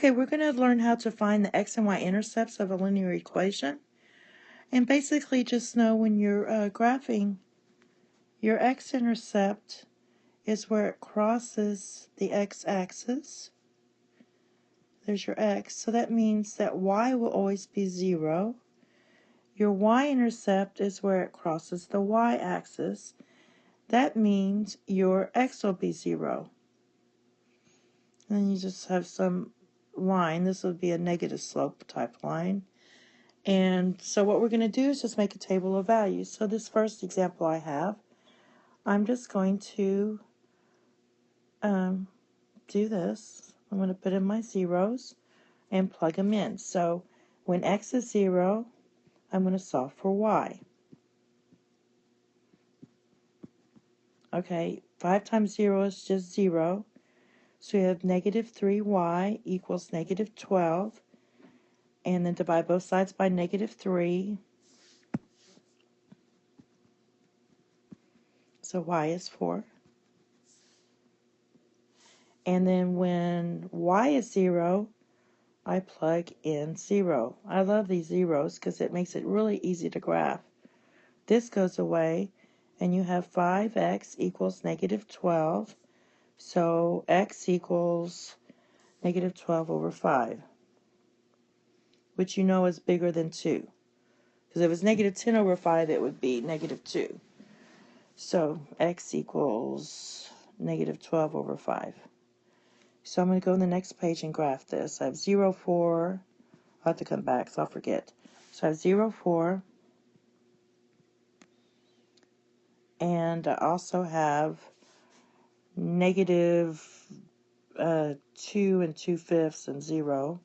Okay, we're going to learn how to find the x and y intercepts of a linear equation. And basically just know when you're graphing, your x-intercept is where it crosses the x-axis. There's your x, so that means that y will always be 0. Your y-intercept is where it crosses the y-axis. That means your x will be 0. And then you just have some line. This would be a negative slope type line. And so what we're going to do is just make a table of values. So this first example I have, I'm just going to do this. I'm going to put in my zeros and plug them in. So when x is 0, I'm going to solve for y. Okay, 5 times 0 is just 0. So we have negative 3y equals negative 12. And then divide both sides by negative 3. So y is 4. And then when y is 0, I plug in 0. I love these zeros because it makes it really easy to graph. This goes away, and you have 5x equals negative 12. So x equals negative 12 over 5, which you know is bigger than 2. Because if it's negative 10 over 5, it would be negative 2. So x equals negative 12 over 5. So I'm going to go to the next page and graph this. I have 0, 4. I'll have to come back, so I'll forget. So I have 0, 4. And I also have negative 2 and 2/5 and 0.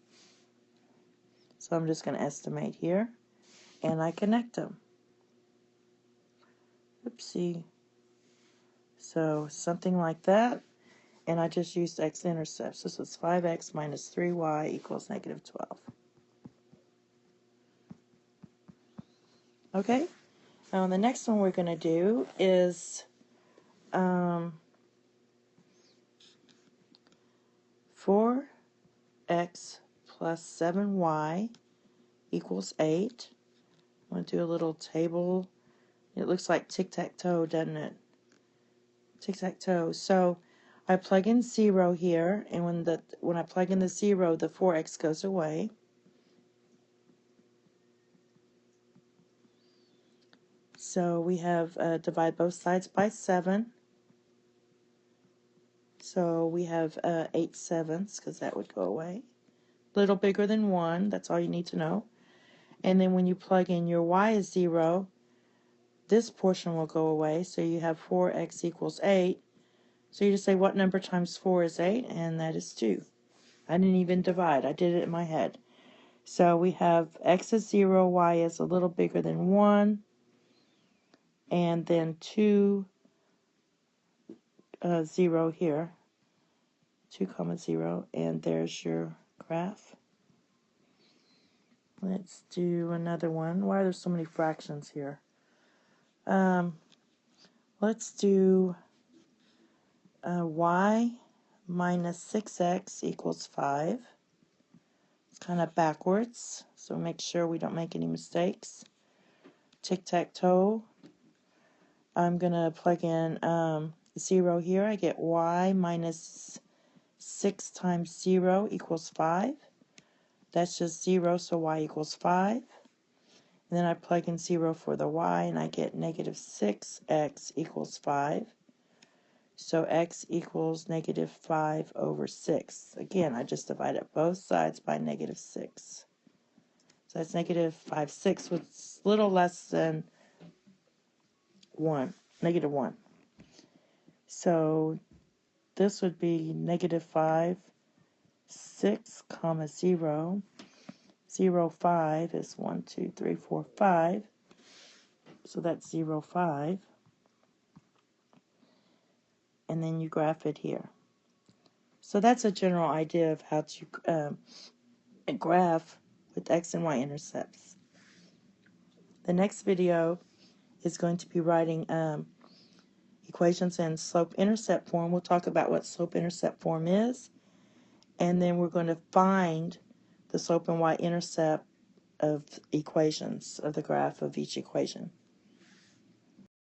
So I'm just going to estimate here. And I connect them. Oopsie. So something like that. And I just used x-intercepts. This was 5x minus 3y equals negative 12. Okay? Now the next one we're going to do is 4x plus 7y equals 8. I'm going to do a little table. It looks like tic-tac-toe, doesn't it? Tic-tac-toe. So I plug in 0 here, and when I plug in the 0, the 4x goes away. So we have divide both sides by 7. So we have 8/7 because that would go away. A little bigger than 1, that's all you need to know. And then when you plug in your y is 0, this portion will go away. So you have 4x equals 8. So you just say what number times 4 is 8, and that is 2. I didn't even divide, I did it in my head. So we have x is 0, y is a little bigger than 1, and then 2, 0 here, 2, 0, and there's your graph. Let's do another one. Why are there so many fractions here? Let's do y minus 6x equals 5. It's kind of backwards, so make sure we don't make any mistakes. Tic-tac-toe. I'm going to plug in 0 here. I get y minus 6 times 0 equals 5. That's just 0, so y equals 5. And then I plug in 0 for the y, and I get negative 6x equals 5. So x equals negative 5 over 6. Again, I just divided both sides by negative 6. So that's negative 5/6, which is a little less than 1, negative 1. So this would be negative 5, 6, 0. 0, 5 is 1, 2, 3, 4, 5. So that's 0, 5. And then you graph it here. So that's a general idea of how to graph with x and y intercepts. The next video is going to be writing equations in slope-intercept form. We'll talk about what slope-intercept form is and then we're going to find the slope and y-intercept of equations, of the graph of each equation.